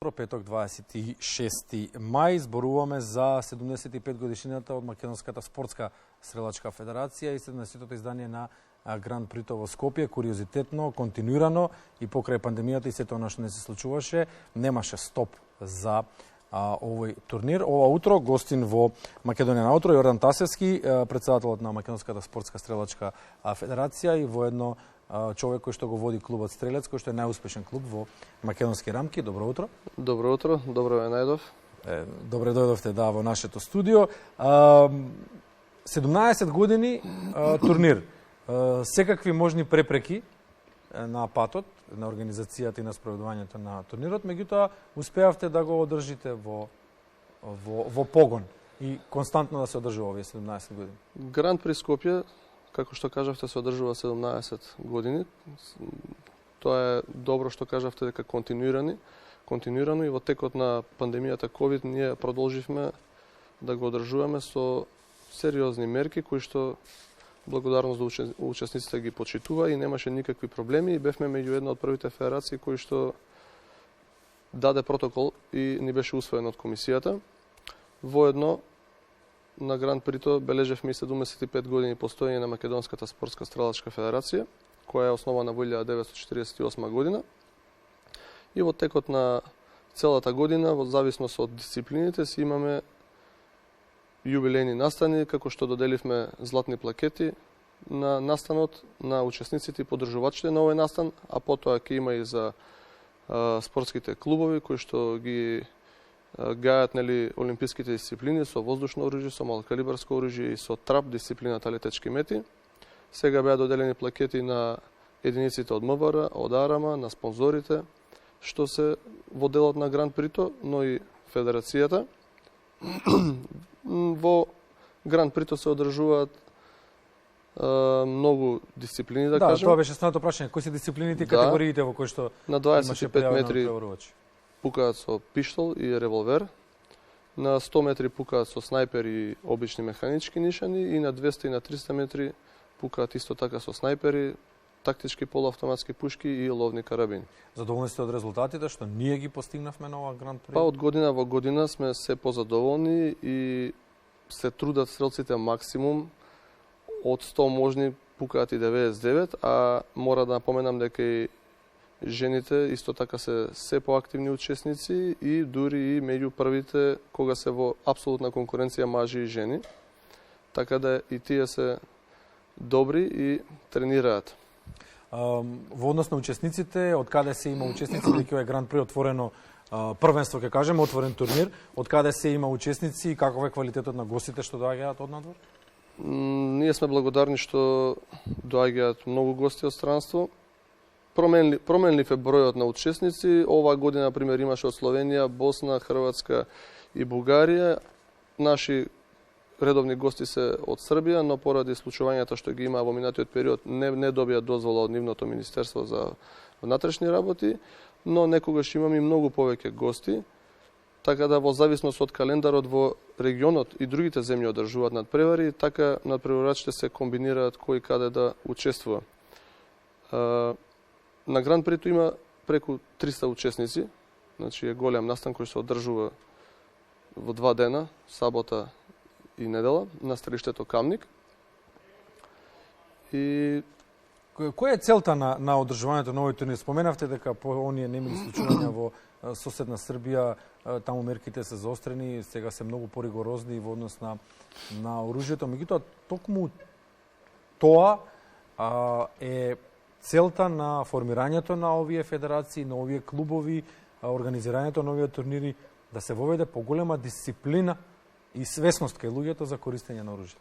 утро, петок 26 мај. Зборуваме за 75 годишнината од Македонската спортска стрелачка федерација и 17-тото издание на Гран Прито во Скопје. Куриозитетно, континуирано и покрај пандемијата и сето она што не се случуваше, немаше стоп за овој турнир. Ова утро гостин во Македонија на утро Јордан Тасевски, претседателот на Македонската спортска стрелачка федерација и воедно човек кој што го води клубот Стрелец, кој што е најуспешен клуб во македонски рамки. Добро утро. Добро утро, добро ве најдов. Добре дојдовте во нашето студио. 17 години турнир. Секакви можни препреки на патот, на организацијата и на спроведувањето на турнирот, меѓутоа успеавте да го одржите во погон и константно да се одржува овие 17 години. Гран При Скопје, како што кажавте, се одржува 17 години. Тоа е добро што кажавте дека континуирано и во текот на пандемијата COVID ние продолживме да го одржуваме со сериозни мерки кои што благодарност до учесниците ги почитува и немаше никакви проблеми и бевме меѓу една од првите федерации кои што даде протокол и ни беше усвоен од комисијата. Воедно на Гран Прито бележевме и 75 години постоење на Македонската спортска стрелачка федерација, која е основана во 1948 година. И во текот на целата година, во зависност од дисциплините, си имаме јубилејни настани, како што доделивме златни плакети на настанот на учесниците и поддржувачите на овој настан, а потоа ќе има и за спортските клубови кои што ги гајат олимписките дисциплини со воздушно оружје, со малокалибарско оружје и со трап дисциплината летечки мети. Сега беа доделени плакети на единиците од МВР, од АРАМА, на спонзорите, што се во делот на Гран Прито, но и федерацијата. Во Гран Прито се одржуваат многу дисциплини, да кажем. Да, тоа беше станато прашање. Кои се дисциплините и категориите во кои што на 25 метри пукаат со пиштол и револвер, на 100 метри пукаат со снајпер и обични механички нишани и на 200 и на 300 метри пукаат исто така со снајпери, тактички полуавтоматски пушки и ловни карабини. Задоволни сте од резултатите што ние ги постигнавме на ова Гран При? Па од година во година сме се позадоволни и се трудат стрелците максимум. Од 100 можни пукаат и 99, а мора да напоменам дека и жените исто така се поактивни учесници и дури и меѓу првите кога се во апсолутна конкуренција мажи и жени. Така да и тие се добри и тренираат. Во однос на учесниците, од каде се има учесници, дека е Гран При отворено првенство, ќе кажеме, отворен турнир, од каде се има учесници и каков е квалитетот на гостите што доаѓаат од надвор? Ние сме благодарни што доаѓаат многу гости од странство. Променлив е бројот на учесници. Оваа година, например, имаше од Словенија, Босна, Хрватска и Бугарија. Наши редовни гости се од Србија, но поради случувањата што ги има во минатиот период не добија дозвола од нивното Министерство за внатрешни работи, но некогаш имаме многу повеќе гости, така да во зависност од календарот во регионот и другите земји одржуваат надпревари, така надпреварачите се комбинираат кој каде да учествува. На Гран Прито има преку 300 учесници, значи е голем настан кој се одржува во 2 дена, сабота и недела, на стрелиштето Камник. И која е целта на одржувањето на овој турнир? Споменавте дека по оние немили случувања во соседна Србија, таму мерките се заострени, сега се многу поригорозни во однос на оружјето. Меѓутоа, токму тоа е целта на формирањето на овие федерации, на овие клубови, организирањето на овие турнири, да се воведе поголема дисциплина и свесност кај луѓето за користење на оружје.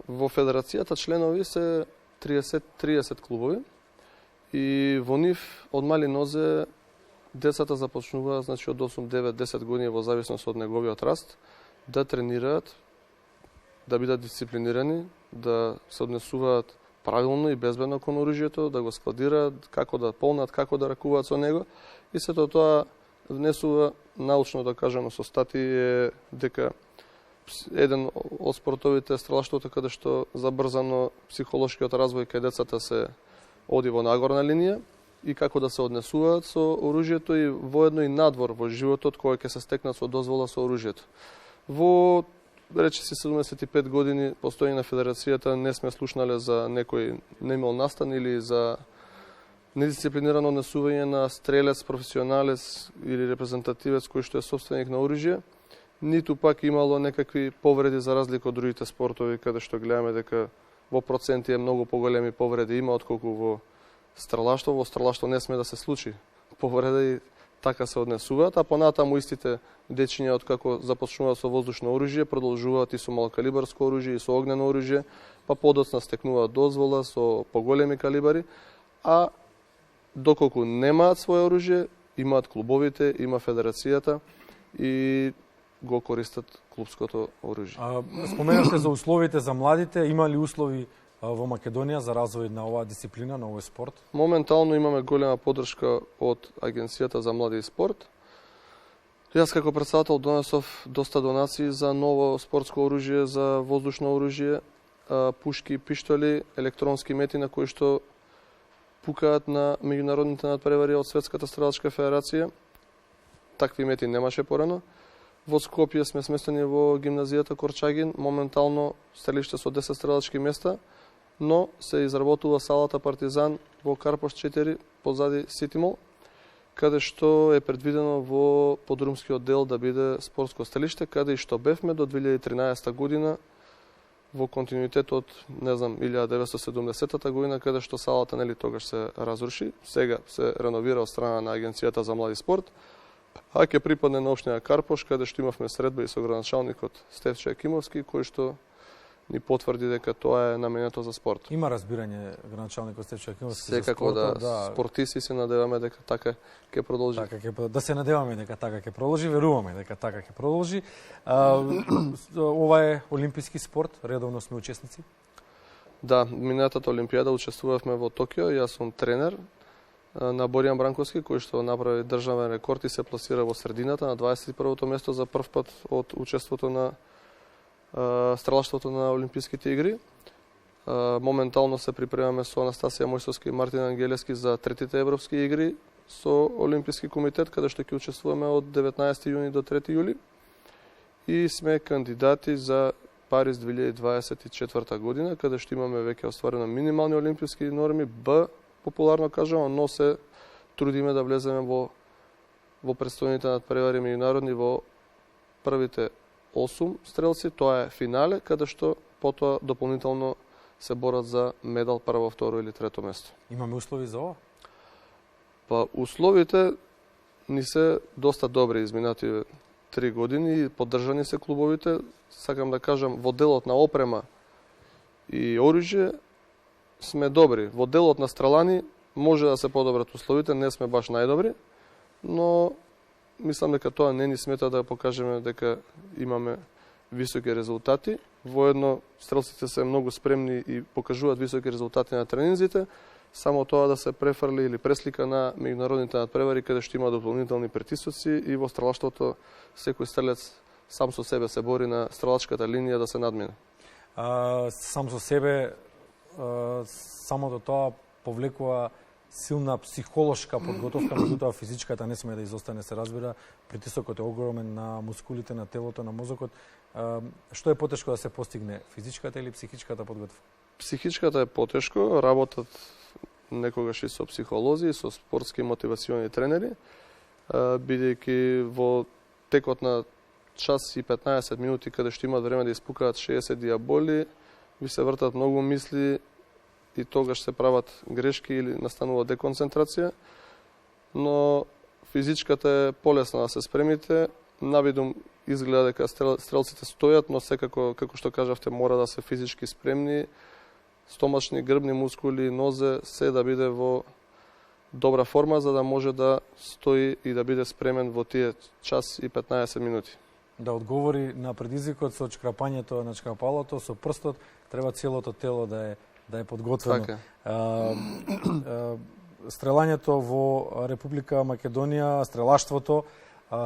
Во федерацијата членови се 30 клубови и во нив од мали нозе децата започнуваат, значи од 8, 9, 10 години во зависност од неговиот раст, да тренираат, да бидат дисциплинирани, да се однесуваат правилно и безбедно кон оружјето, да го складираат, како да полнат, како да ракуваат со него и сето тоа внесува научно, да кажемо, со статии дека еден од спортовите стрелаштвото каде што забрзано психолошкиот развој кај децата се оди во нагорна линија и како да се однесуваат со оружјето и воедно и надвор во животот кој ќе се стекнат со дозвола со оружјето. Во речиси 75 години постоење на федерацијата не сме слушнале за некој немил настан или за недисциплинирано однесување на стрелец, професионалец или репрезентативец кој што е собственик на оружје, ниту пак имало некакви повреди за разлика од другите спортови каде што гледаме дека во проценти е многу поголеми повреди има отколку во стрелаштво. Во стрелаштво не сме да се случи повреда и така се однесуваат, а понатаму истите дечиња од како започнуваат со воздушно оружје, продолжуваат и со малокалибарско оружје и со огнено оружје, па подоцна стекнуваат дозвола со поголеми калибари, а доколку немаат свое оружје, имаат клубовите, има федерацијата и го користат клубското оружје. Споменавте за условите за младите, има ли услови во Македонија за развој на оваа дисциплина, на овој спорт? Моментално имаме голема поддршка од Агенцијата за млади и спорт. Јас како претседател донесов доста донации за ново спортско оружје, за воздушно оружје, пушки, пиштоли, електронски мети на кои што пукаат на меѓународните надпревари од Светската стрелачка федерација. Такви мети немаше порано. Во Скопје сме сместени во гимназијата Корчагин, моментално стрелиште со 10 стрелачки места, но се изработува салата Партизан во Карпош 4 позади Ситимол, каде што е предвидено во подрумскиот дел да биде спортско стрелиште, каде и што бевме до 2013 година во континуитет од, 1970 година, каде што салата нели тогаш се разруши, сега се реновира од страна на Агенцијата за млади спорт, а ќе припадне на општина Карпош, каде што имавме средба и со градоначалникот Стефче Акимовски, кој што ни потврди дека тоа е наменето за спорт. Има разбирање градоначалникот Стефче Акимовски за спортот? Да, спортисти се надеваме дека така ќе продолжи. Да се надеваме дека така ќе продолжи, веруваме дека така ќе продолжи. Ова е олимписки спорт, редовно сме учесници? Да, минатата олимпијада учествувавме во Токио, јас сум тренер на Боријан Бранковски, кој што направи државен рекорд и се пласира во средината на 21-то место за прв пат од учеството на стрелаштвото на Олимписките игри. Моментално се припремаме со Анастасија Мојсовска и Мартин Ангелески за третите европски игри со Олимписки комитет, каде што ќе учествуваме од 19 јуни до 3 јули. И сме кандидати за Париз 2024 година, каде што имаме веќе остварено минимални олимписки норми, популарно кажано, но се трудиме да влеземе во предстојните надпревари меѓународни во првите 8 стрелци, тоа е финале, каде што потоа дополнително се борат за медал прво, второ или трето место. Имаме услови за ова? Па условите ни се доста добри изминати 3 години и поддржани се клубовите. Сакам да кажам, во делот на опрема и оружје сме добри. Во делот на стрелани може да се подобрат условите, не сме баш најдобри, но мислам дека тоа не ни смета да покажеме дека имаме високи резултати. Воедно стрелците се многу спремни и покажуваат високи резултати на тренинзите, само тоа да се префрли или преслика на меѓународните надпревари каде што има дополнителни притисоци и во стрелаштвото секој стрелец сам со себе се бори на стрелачката линија да се надмине. Сам со себе самото тоа повлекува силна психолошка подготовка, меѓутоа физичката не сме да изостане, се разбира. Притисокот е огромен на мускулите, на телото, на мозокот. Што е потешко да се постигне, физичката или психичката подготовка? Психичката е потешко, работат некогаш и со психолози, и со спортски мотивациони тренери, бидејќи во текот на час и 15 минути, каде што имат време да испукаат 60 диаболи, ви се вртат многу мисли и тогаш се прават грешки или настанува деконцентрација, но физичката е полесна да се спремите. Навидум изгледа дека стрелците стојат, но секако, како што кажавте, мора да се физички спремни, стомачни, грбни мускули, нозе, се да биде во добра форма, за да може да стои и да биде спремен во тие час и 15 минути. Да одговори на предизвикот со чкрапањето на чкрапалото, со прстот, треба целото тело да е подготвено. Така. Стрелањето во Република Македонија, стрелаштвото,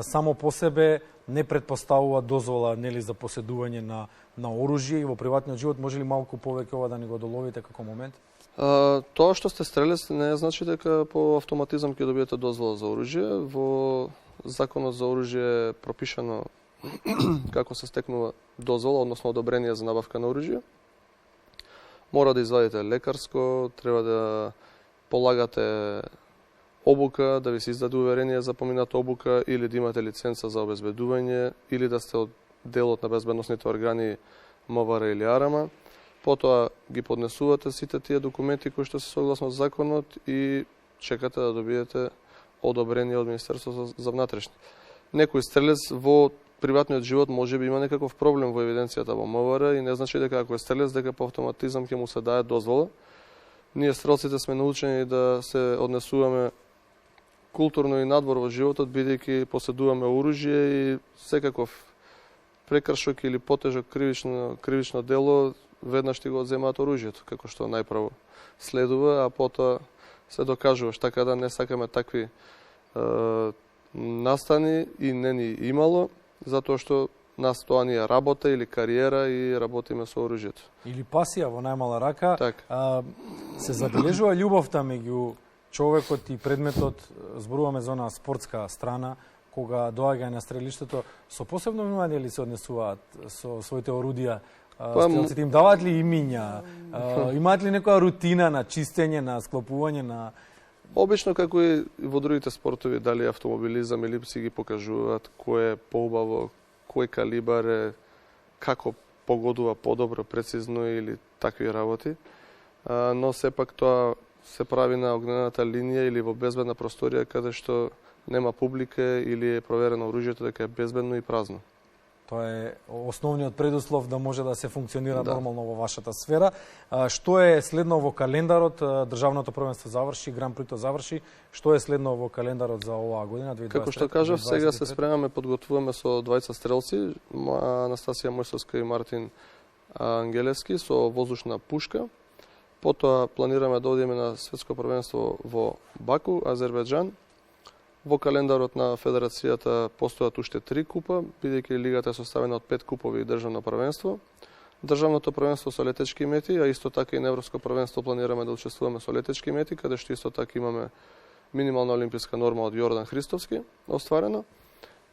само по себе не предпоставува дозвола нели за поседување на оружје и во приватниот живот. Може ли малку повеќе ова да ни го доловите како момент? Тоа што сте стрелец не значи дека по автоматизам ќе добиете дозвола за оружје. Во Законот за оружје е пропишано како се стекнува дозвола, односно одобрение за набавка на оружје. Мора да извадите лекарско, треба да полагате обука, да ви се издаде уверение за помината обука, или да имате лиценца за обезбедување, или да сте од делот на безбедносните органи МВР или АРМА. Потоа ги поднесувате сите тие документи кои што се согласно законот и чекате да добиете одобрение од Министерството за внатрешни. Некој стрелец во приватниот живот може би има некаков проблем во евиденцијата во МВР и не значи дека ако е стрелец дека по автоматизам ќе му се даде дозвола. Ние стрелците сме научени да се однесуваме културно и надвор во животот, бидејќи поседуваме оружје и секаков прекршок или потежок кривично дело веднаш ти го одземаат оружјето, како што најпрво следува, а потоа се докажуваш. Така да не сакаме такви настани и не ни имало, затоа што нас тоа ни е работа или кариера и работиме со оружјето. Или пасија во најмала рака. Так. Се забележува љубовта меѓу човекот и предметот, зборуваме за онаа спортска страна, кога доаѓа на стрелиштето, со посебно внимание ли се однесуваат со своите орудија? Стрелците им даваат ли имиња? Имаат ли некоја рутина на чистење, на склопување, на... Обично, како и во другите спортови, дали автомобилизам или си ги покажуваат кој е поубаво, кој калибар е, како погодува подобро, прецизно или такви работи. Но сепак тоа се прави на огнената линија или во безбедна просторија каде што нема публика или е проверено оружјето дека е безбедно и празно. Тоа е основниот предуслов да може да се функционира нормално во вашата сфера. Што е следно во календарот? Државното првенство заврши, Гран Прито заврши. Што е следно во календарот за оваа година, 2023? Како што кажав, сега се спремаме, подготвуваме со двајца стрелци, Анастасија Мојсовска и Мартин Ангелевски, со воздушна пушка. Потоа планираме да одиме на светско првенство во Баку, Азербејџан. Во календарот на Федерацијата постојат уште 3 купа, бидејќи лигата е составена од 5 купови и државно првенство. Државното првенство со летечки мети, а исто така и на Европско првенство планираме да учествуваме со летечки мети, каде што исто така имаме минимална олимписка норма од Јордан Христовски остварена.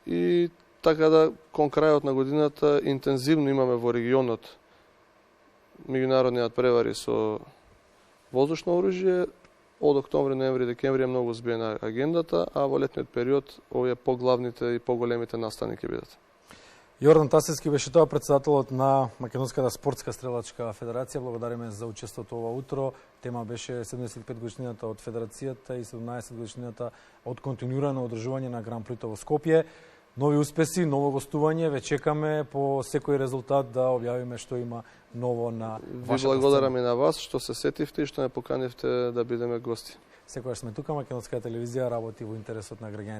И така да кон крајот на годината интензивно имаме во регионот меѓународниот превари со воздушно оружје. Од октомври, ноември, декември е многу збиена агендата, а во летниот период овие поглавните и поголемите настани ќе бидат. Јордан Тасевски беше тоа председателот на Македонската спортска стрелачка федерација. Благодариме за учеството ова утро. Тема беше 75 годишнината од федерацијата и 17 годишнината од континуирано одржување на Гран Прито во Скопје. Нови успеси, ново гостување, ве чекаме по секој резултат да објавиме што има ново на вашата сцена. Ви благодарам и на вас што се сетивте и што не поканивте да бидеме гости. Секогаш сме тука, Македонска телевизија работи во интересот на граѓаните.